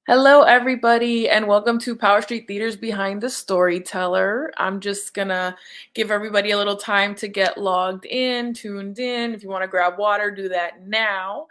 Hello, everybody, and welcome to Power Street Theater's Behind the Storyteller. I'm just gonna give everybody a little time to get logged in, tuned in. If you want to grab water, do that now.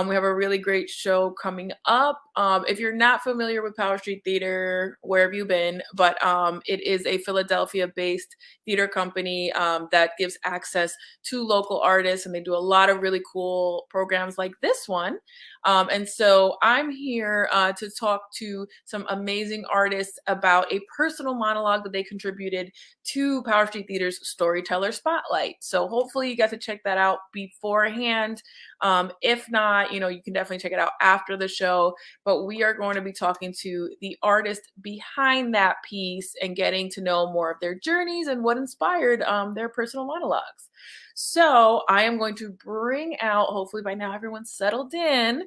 We have a really great show coming up. If you're not familiar with Power Street Theater, where have you been? But it is a Philadelphia-based theater company that gives access to local artists, and they do a lot of really cool programs like this one. And so I'm here to talk to some amazing artists about a personal monologue that they contributed to Power Street Theater's Storyteller Spotlight. So hopefully you got to check that out beforehand. If not, you can definitely check it out after the show. But we are going to be talking to the artist behind that piece and getting to know more of their journeys and what inspired their personal monologues. So I am going to bring out, hopefully by now everyone's settled in.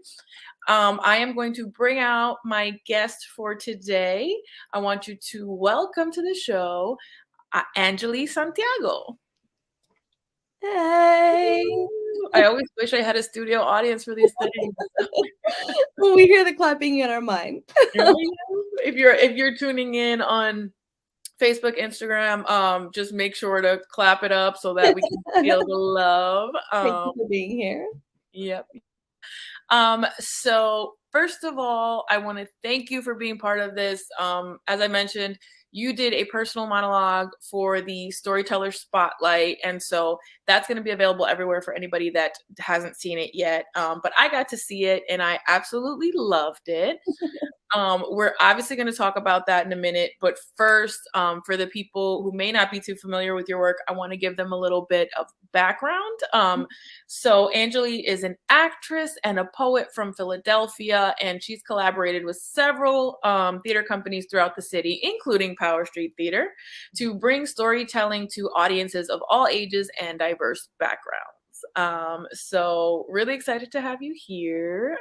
I am going to bring out my guest for today. I want you to welcome to the show, Anjoli Santiago. Hey. I always wish I had a studio audience for these things. When we hear the clapping in our mind. If you're tuning in on Facebook, Instagram, just make sure to clap it up so that we can feel the love. Thank you for being here. Yep. So first of all, I want to thank you for being part of this. As I mentioned, you did a personal monologue for the Storyteller Spotlight, and so that's going to be available everywhere for anybody that hasn't seen it yet. But I got to see it, and I absolutely loved it. We're obviously going to talk about that in a minute, but first, for the people who may not be too familiar with your work, I want to give them a little bit of background. So Anjoli is an actress and a poet from Philadelphia, and she's collaborated with several theater companies throughout the city, including Power Street Theater, to bring storytelling to audiences of all ages and diverse backgrounds. So really excited to have you here.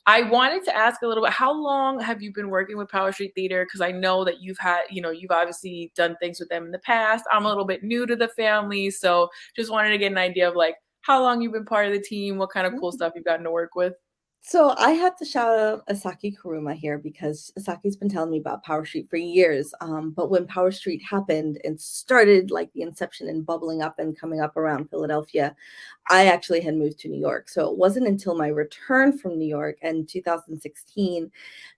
I wanted to ask a little bit, how long have you been working with Power Street Theater? Because I know that you've obviously done things with them in the past. I'm a little bit new to the family, so just wanted to get an idea of like how long you've been part of the team, what kind of cool stuff you've gotten to work with. So I have to shout out Asaki Kuruma here because Asaki's been telling me about Power Street for years. But when Power Street happened and started like the inception and bubbling up and coming up around Philadelphia, I actually had moved to New York. So it wasn't until my return from New York in 2016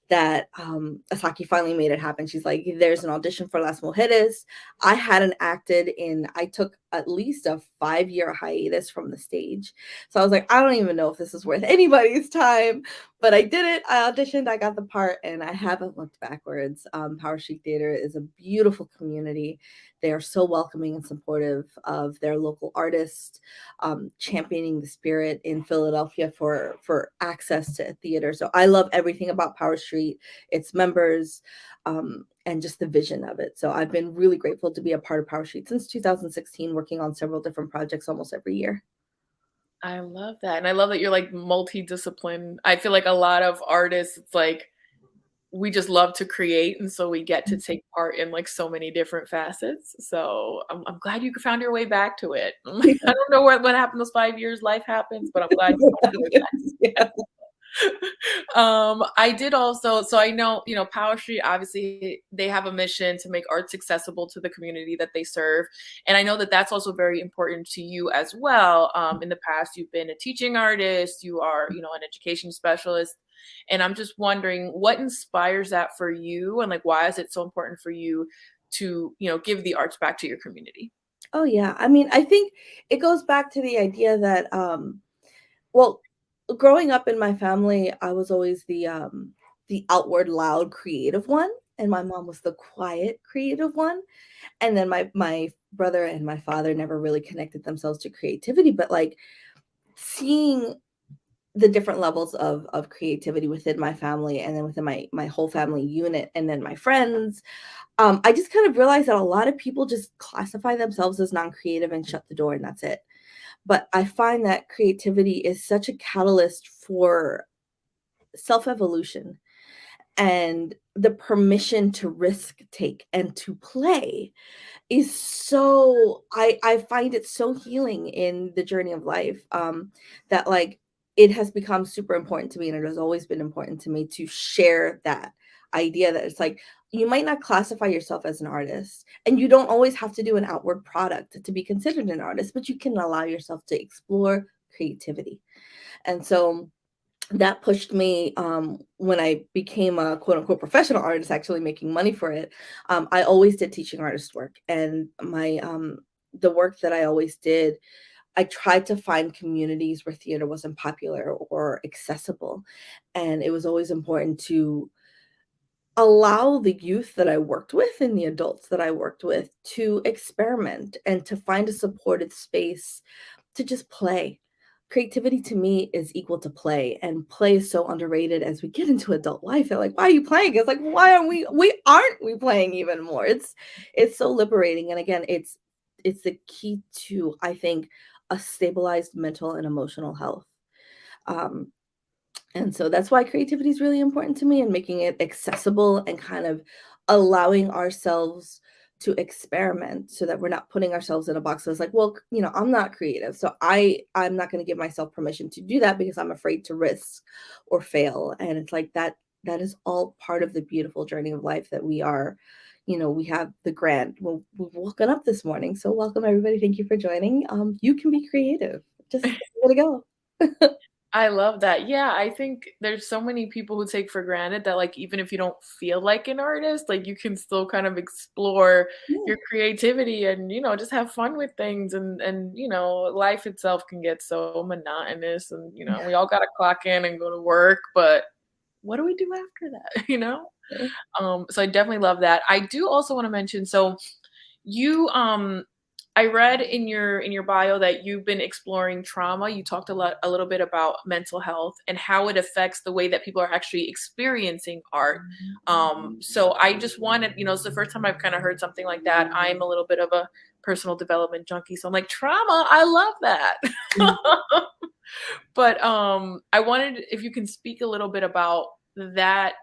that Asaki finally made it happen. She's like, there's an audition for Las Mujeres. I hadn't acted I took at least a 5-year hiatus from the stage. So I was like, I don't even know if this is worth anybody's time, but I did it. I auditioned, I got the part, and I haven't looked backwards. Power Street Theater is a beautiful community. They are so welcoming and supportive of their local artists, championing the spirit in Philadelphia for access to theater. So I love everything about Power Street, its members, and just the vision of it. So I've been really grateful to be a part of Power Street since 2016, working on several different projects almost every year. I love that. And I love that you're like multidiscipline. I feel like a lot of artists, it's like we just love to create, and so we get to take part in like so many different facets. So I'm glad you found your way back to it. I don't know what happened those 5 years. Life happens, but I'm glad you found your way back. Yeah. I did also, so I know, Power Street, obviously they have a mission to make arts accessible to the community that they serve. And I know that that's also very important to you as well. In the past, you've been a teaching artist, you are, an education specialist. And I'm just wondering what inspires that for you, and like, why is it so important for you to, give the arts back to your community? Oh yeah. I mean, I think it goes back to the idea that well, growing up in my family, I was always the outward loud creative one, and my mom was the quiet creative one. And then my brother and my father never really connected themselves to creativity, but like seeing the different levels of creativity within my family and then within my whole family unit and then my friends, I just kind of realized that a lot of people just classify themselves as non-creative and shut the door and that's it. But I find that creativity is such a catalyst for self-evolution and the permission to risk take and to play is so I find it so healing in the journey of life, that like it has become super important to me, and it has always been important to me to share that idea that it's like you might not classify yourself as an artist, and you don't always have to do an outward product to be considered an artist, but you can allow yourself to explore creativity. And so that pushed me, when I became a quote unquote professional artist, actually making money for it. I always did teaching artist work, and the work that I always did, I tried to find communities where theater wasn't popular or accessible. And it was always important to allow the youth that I worked with and the adults that I worked with to experiment and to find a supported space to just play. Creativity to me is equal to play, and play is so underrated as we get into adult life. They're like, "Why are you playing?" It's like, "Why aren't we playing even more?" It's so liberating, and again, it's the key to, I think, a stabilized mental and emotional health. Um, and so that's why creativity is really important to me, and making it accessible and kind of allowing ourselves to experiment so that we're not putting ourselves in a box that's like, well, I'm not creative. So I'm not going to give myself permission to do that because I'm afraid to risk or fail. And it's like that is all part of the beautiful journey of life that we are, we have the grant. Well, we've woken up this morning. So welcome everybody. Thank you for joining. You can be creative. Just give it a go. I love that. Yeah, I think there's so many people who take for granted that, like, even if you don't feel like an artist, like, you can still kind of explore Yeah. your creativity and, just have fun with things, and life itself can get so monotonous, and, we all gotta clock in and go to work, but what do we do after that, you know? Yeah. So I definitely love that. I do also wanna mention, so you, I read in your bio that you've been exploring trauma. You talked a little bit about mental health and how it affects the way that people are actually experiencing art. So I just wanted, it's the first time I've kind of heard something like that. I'm a little bit of a personal development junkie, so I'm like, trauma, I love that. But I wanted, if you can speak a little bit about that,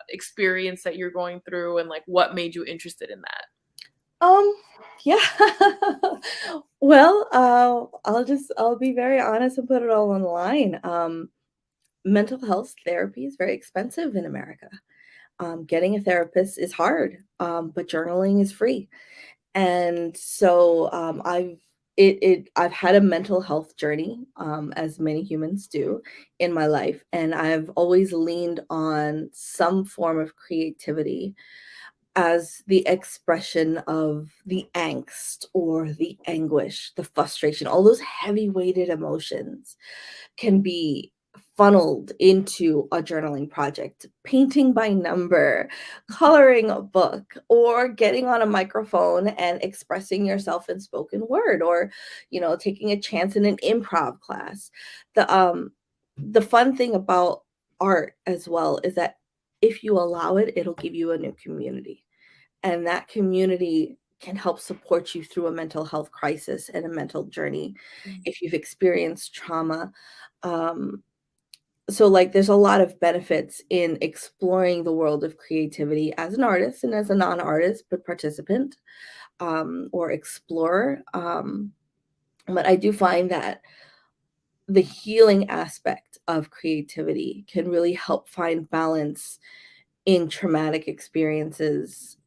experience that you're going through, and like what made you interested in that. Um, yeah. Well, I'll be very honest and put it all on the line. Mental health therapy is very expensive in America. Getting a therapist is hard, but journaling is free. And so I've had a mental health journey, as many humans do in my life, and I've always leaned on some form of creativity as the expression of the angst or the anguish, the frustration, all those heavy weighted emotions can be funneled into a journaling project, painting by number, coloring a book, or getting on a microphone and expressing yourself in spoken word, or taking a chance in an improv class. The fun thing about art as well is that if you allow it, it'll give you a new community, and that community can help support you through a mental health crisis and a mental journey Mm. if you've experienced trauma. um, so like there's a lot of benefits in exploring the world of creativity as an artist and as a non-artist but participant, or explorer. But I do find that the healing aspect of creativity can really help find balance in traumatic experiences,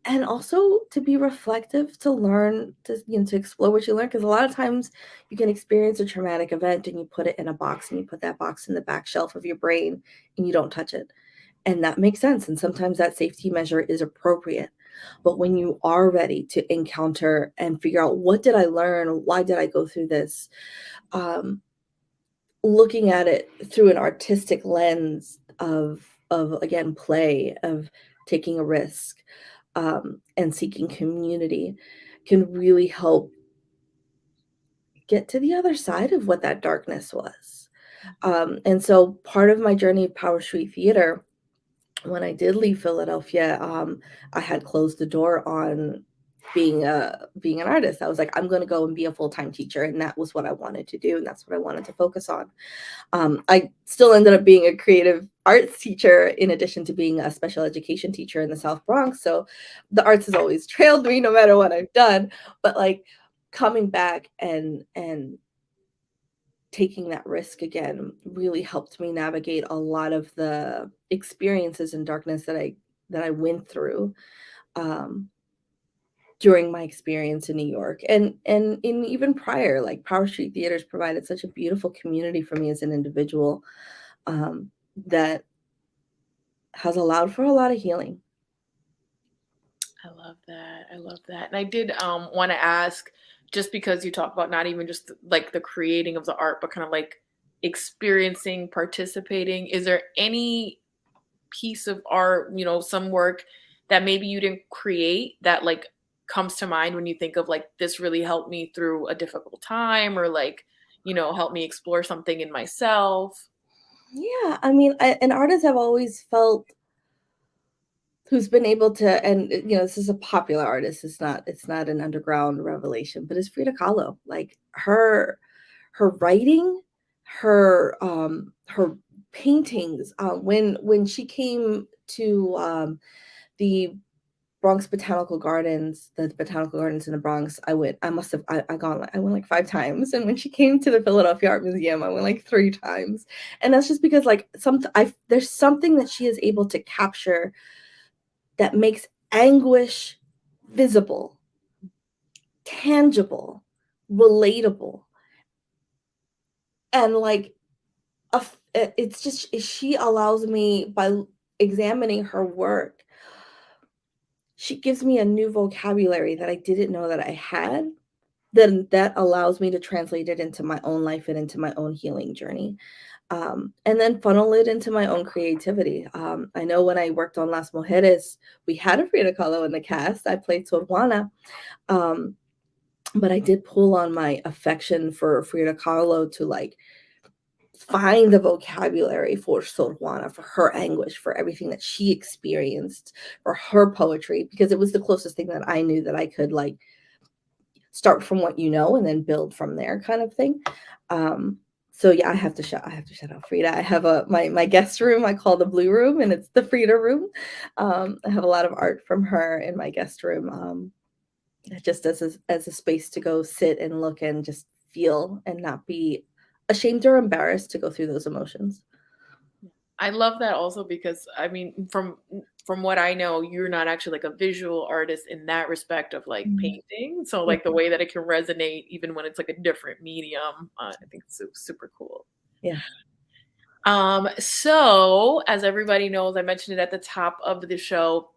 and also to be reflective, to learn, to explore what you learn, because a lot of times you can experience a traumatic event and you put it in a box and you put that box in the back shelf of your brain and you don't touch it, and that makes sense, and sometimes that safety measure is appropriate. But when you are ready to encounter and figure out, what did I learn, why did I go through this, um, looking at it through an artistic lens of again play, of taking a risk, and seeking community, can really help get to the other side of what that darkness was. And so part of my journey of Power Street Theater, when I did leave Philadelphia, I had closed the door on being an artist. I was like, I'm going to go and be a full-time teacher, and that was what I wanted to do, and that's what I wanted to focus on. I still ended up being a creative arts teacher in addition to being a special education teacher in the South Bronx. So the arts has always trailed me no matter what I've done. But like coming back and taking that risk again really helped me navigate a lot of the experiences in darkness that I went through um, during my experience in New York, and in even prior. Like Power Street Theaters provided such a beautiful community for me as an individual, that has allowed for a lot of healing. I love that. I love that. And I did want to ask, just because you talk about not even just like the creating of the art, but kind of like experiencing, participating, is there any piece of art, some work that maybe you didn't create that like comes to mind when you think of like this really helped me through a difficult time, or like, help me explore something in myself? Yeah, I mean, an artist I've always felt who's been able to, and this is a popular artist. It's not an underground revelation, but it's Frida Kahlo. Like her writing, her paintings. When she came to the Bronx Botanical Gardens, the botanical gardens in the Bronx, I went. I must have. I went like 5 times, and when she came to the Philadelphia Art Museum, I went like 3 times, and that's just because like there's something that she is able to capture that makes anguish visible, tangible, relatable, and like it's just she allows me, by examining her work, she gives me a new vocabulary that I didn't know that I had. Then that allows me to translate it into my own life and into my own healing journey. And then funnel it into my own creativity. I know when I worked on Las Mujeres, we had a Frida Kahlo in the cast. I played Sor Juana, um, but I did pull on my affection for Frida Kahlo to like find the vocabulary for Sor Juana, for her anguish, for everything that she experienced, for her poetry, because it was the closest thing that I knew that I could like start from what you know and then build from there, kind of thing. So yeah, I have to shout out Frida. I have my guest room I call the blue room, and it's the Frida room. I have a lot of art from her in my guest room, just as a space to go sit and look and just feel and not be ashamed or embarrassed to go through those emotions. I love that also because I mean, from what I know, you're not actually like a visual artist in that respect of like Mhm. painting. So Yeah, like the way that it can resonate even when it's like a different medium, I think it's super cool. yeah. So as everybody knows, I mentioned it at the top of the show,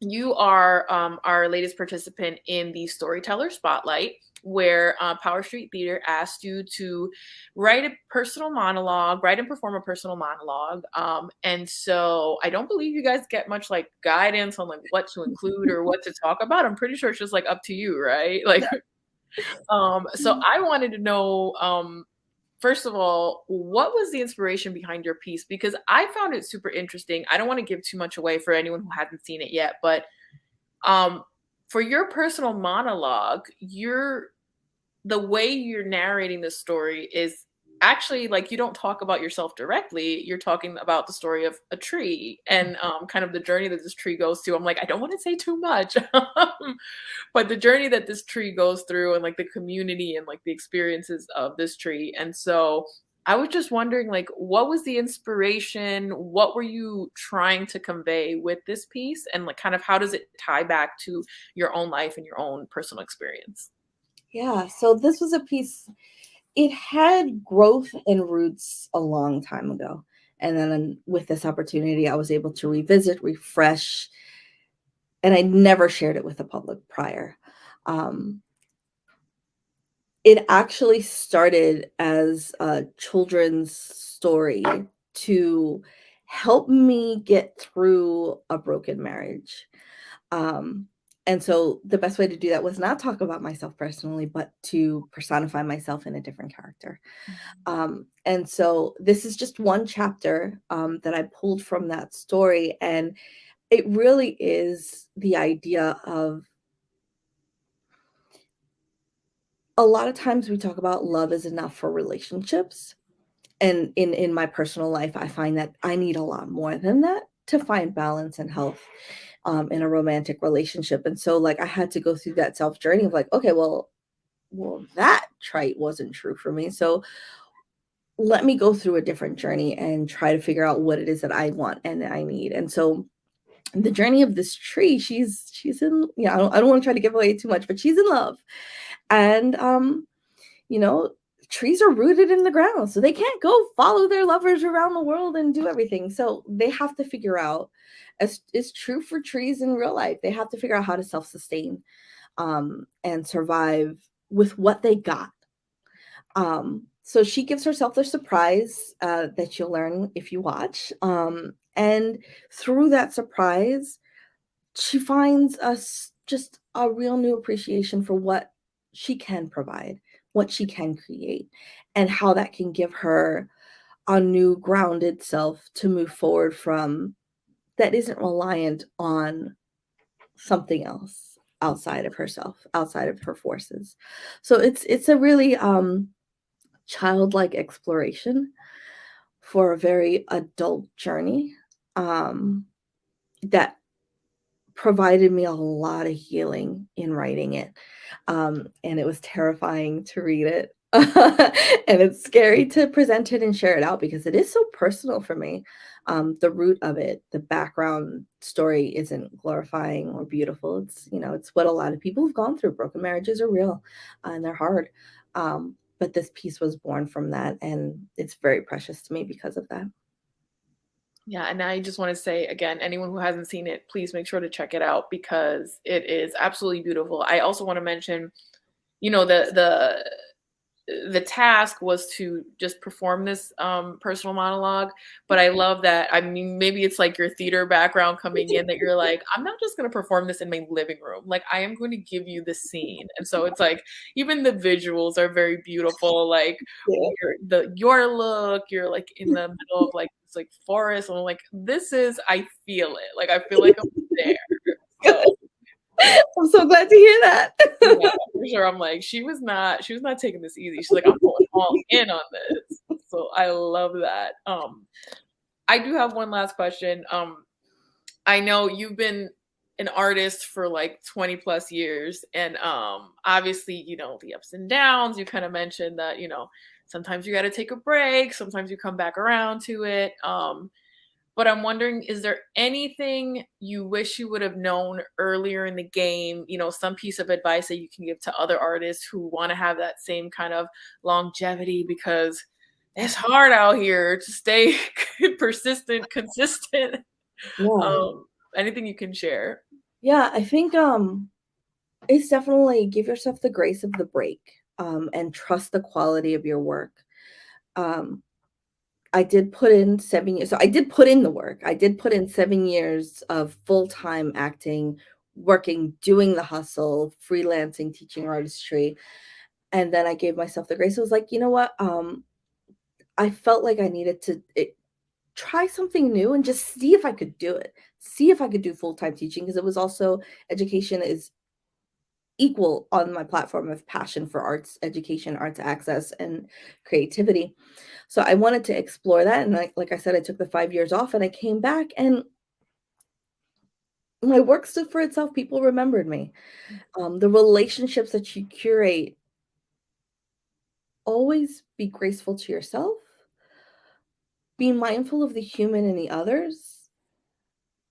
you are our latest participant in the Storyteller Spotlight, where Power Street Theater asked you to write a personal monologue, write and perform a personal monologue. And so I don't believe you guys get much like guidance on like what to include or what to talk about. I'm pretty sure it's just like up to you, right? Like, so I wanted to know, first of all, what was the inspiration behind your piece? Because I found it super interesting. I don't want to give too much away for anyone who hasn't seen it yet, but um, for your personal monologue, the way you're narrating this story is actually like you don't talk about yourself directly. You're talking about the story of a tree and kind of the journey that this tree goes to. I'm like, I don't want to say too much, but the journey that this tree goes through and like the community and like the experiences of this tree. And so I was just wondering, like, what was the inspiration? What were you trying to convey with this piece? And like kind of how does it tie back to your own life and your own personal experience? Yeah, so this was a piece, it had growth and roots a long time ago. And then with this opportunity, I was able to revisit, refresh, and I never shared it with the public prior. Um, it actually started as a children's story to help me get through a broken marriage. Um, and so the best way to do that was not talk about myself personally, but to personify myself in a different character. And so this is just one chapter that I pulled from that story. And it really is the idea of, a lot of times we talk about love is enough for relationships. And in my personal life, I find that I need a lot more than that to find balance and health in a romantic relationship. And so like I had to go through that self journey of like, okay, well, that trait wasn't true for me. So let me go through a different journey and try to figure out what it is that I want and I need. And so the journey of this tree, she's in, yeah, I don't want to try to give away too much, but she's in love. And you know, trees are rooted in the ground, so they can't go follow their lovers around the world and do everything. So they have to figure out, as is true for trees in real life, they have to figure out how to self-sustain and survive with what they got. So she gives herself the surprise that you'll learn if you watch. And through that surprise, she finds us just a real new appreciation for what she can provide, what she can create, and how that can give her a new grounded self to move forward from, that isn't reliant on something else outside of herself, outside of her forces. So it's a really childlike exploration for a very adult journey that provided me a lot of healing in writing it. And it was terrifying to read it. And it's scary to present it and share it out because it is so personal for me. The root of it, the background story isn't glorifying or beautiful. It's, you know, it's what a lot of people have gone through. Broken marriages are real and they're hard. But this piece was born from that, and it's very precious to me because of that. Yeah, and I just want to say again, anyone who hasn't seen it, please make sure to check it out because it is absolutely beautiful. I also want to mention, the task was to just perform this personal monologue, but I love that. I mean, maybe it's like your theater background coming in that you're like, I'm not just going to perform this in my living room. Like, I am going to give you the scene. And so it's like even the visuals are very beautiful. Like Yeah. your look, you're like in the middle of like this like forest, and I'm like, this is, I feel it. Like I feel like I'm there. So I'm so glad to hear that. yeah, for sure. I'm like, she was not taking this easy. She's like, I'm going all in on this. So I love that. I do have one last question. I know you've been an artist for like 20 plus years, and obviously, the ups and downs. You kind of mentioned that, sometimes you got to take a break, sometimes you come back around to it. But I'm wondering, is there anything you wish you would have known earlier in the game? Some piece of advice that you can give to other artists who want to have that same kind of longevity, because it's hard out here to stay persistent, consistent. Yeah. Anything you can share? Yeah, I think it's definitely give yourself the grace of the break, and trust the quality of your work. Um, I did put in 7 years. So I did put in the work. I did put in 7 years of full-time acting, working, doing the hustle, freelancing, teaching artistry. And then I gave myself the grace. I was like, you know what? I felt like I needed to try something new and just see if I could do it. See if I could do full-time teaching, because it was also, education is equal on my platform of passion for arts education, arts access, and creativity. So I wanted to explore that. And like I said, I took the 5 years off and I came back and my work stood for itself. People remembered me. The relationships that you curate, always be graceful to yourself, be mindful of the human and the others,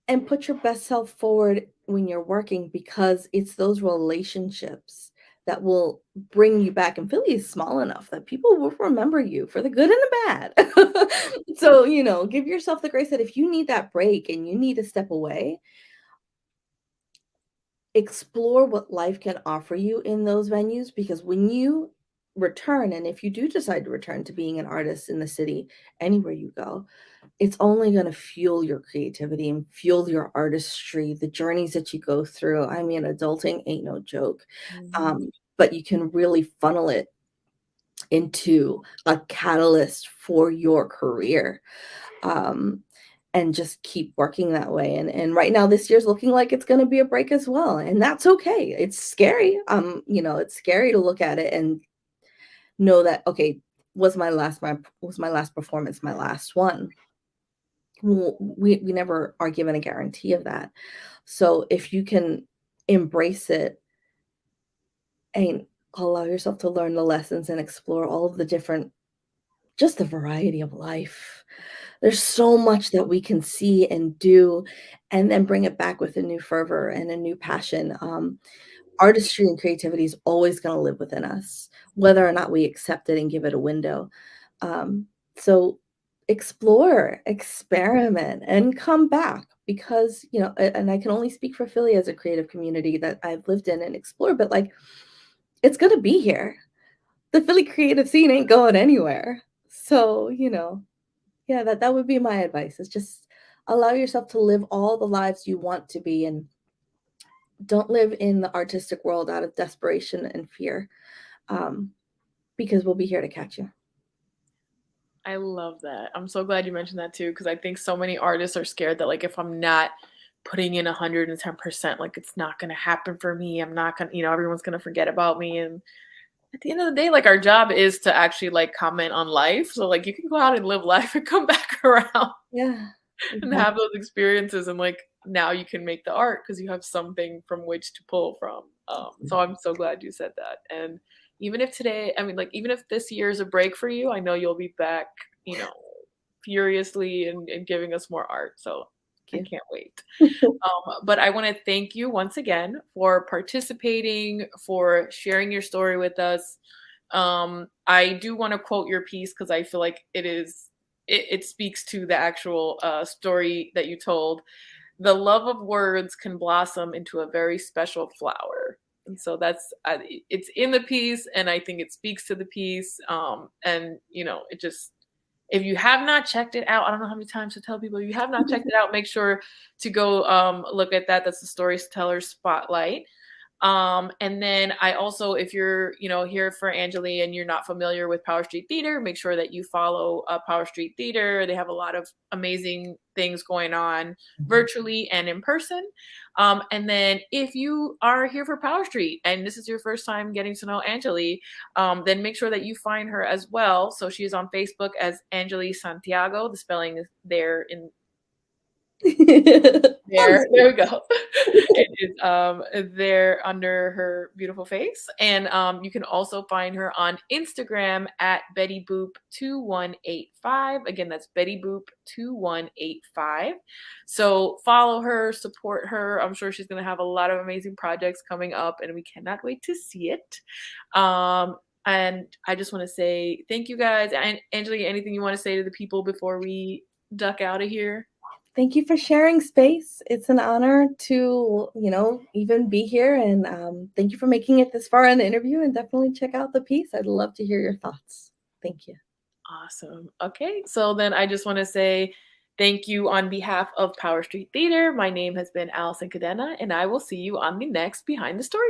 and put your best self forward when you're working, because it's those relationships that will bring you back. And Philly is small enough that people will remember you for the good and the bad. So, give yourself the grace that if you need that break and you need to step away, explore what life can offer you in those venues, because when you return, and if you do decide to return to being an artist in the city, anywhere you go, it's only going to fuel your creativity and fuel your artistry, the journeys that you go through. I mean, adulting ain't no joke. Mhm. But you can really funnel it into a catalyst for your career. Um, and just keep working that way. And right now, this year's looking like it's going to be a break as well, and that's okay. It's scary. It's scary to look at it and know that, okay, was my last performance my last one? Well, we never are given a guarantee of that. So if you can embrace it and allow yourself to learn the lessons and explore all of the different just the variety of life. There's so much that we can see and do, and then bring it back with a new fervor and a new passion. Artistry and creativity is always going to live within us, whether or not we accept it and give it a window. So explore, experiment, and come back because, and I can only speak for Philly as a creative community that I've lived in and explored, but like it's going to be here. The Philly creative scene ain't going anywhere. So, yeah, that would be my advice is just allow yourself to live all the lives you want to be and don't live in the artistic world out of desperation and fear, um, because we'll be here to catch you. I love that. I'm so glad you mentioned that too, because I think so many artists are scared that like if I'm not putting in 110%, like it's not gonna happen for me. I'm not gonna, everyone's gonna forget about me. And at the end of the day, like our job is to actually like comment on life. So like you can go out and live life and come back around Yeah, and have exactly. those experiences and like now you can make the art because you have something from which to pull from. So I'm so glad you said that. And even if today, I mean, like even if this year is a break for you, I know you'll be back, you know, furiously and giving us more art. So I Thank can't wait. you. But I want to thank you once again for participating, for sharing your story with us. I do want to quote your piece because I feel like it speaks to the actual story that you told. The love of words can blossom into a very special flower. And so it's in the piece, and I think it speaks to the piece. And it just if you have not checked it out, I don't know how many times to tell people, if you have not checked it out, make sure to go look at that. That's the Storyteller Spotlight. And then I also, if you're, here for Anjali and you're not familiar with Power Street Theater, make sure that you follow Power Street Theater. They have a lot of amazing things going on virtually and in person. And then if you are here for Power Street and this is your first time getting to know Anjali, then make sure that you find her as well. So she is on Facebook as Anjoli Santiago. The spelling is there in there. There we go. It is there under her beautiful face. And you can also find her on Instagram at Betty Boop 2185. Again, that's Betty Boop 2185. So follow her, support her. I'm sure she's gonna have a lot of amazing projects coming up, and we cannot wait to see it. And I just want to say thank you guys. And Angela, anything you want to say to the people before we duck out of here? Thank you for sharing space. It's an honor to, even be here. And thank you for making it this far in the interview. And definitely check out the piece. I'd love to hear your thoughts. Thank you. Awesome. Okay, so then I just want to say thank you on behalf of Power Street Theater. My name has been Alyson Cadena, and I will see you on the next Behind the Story.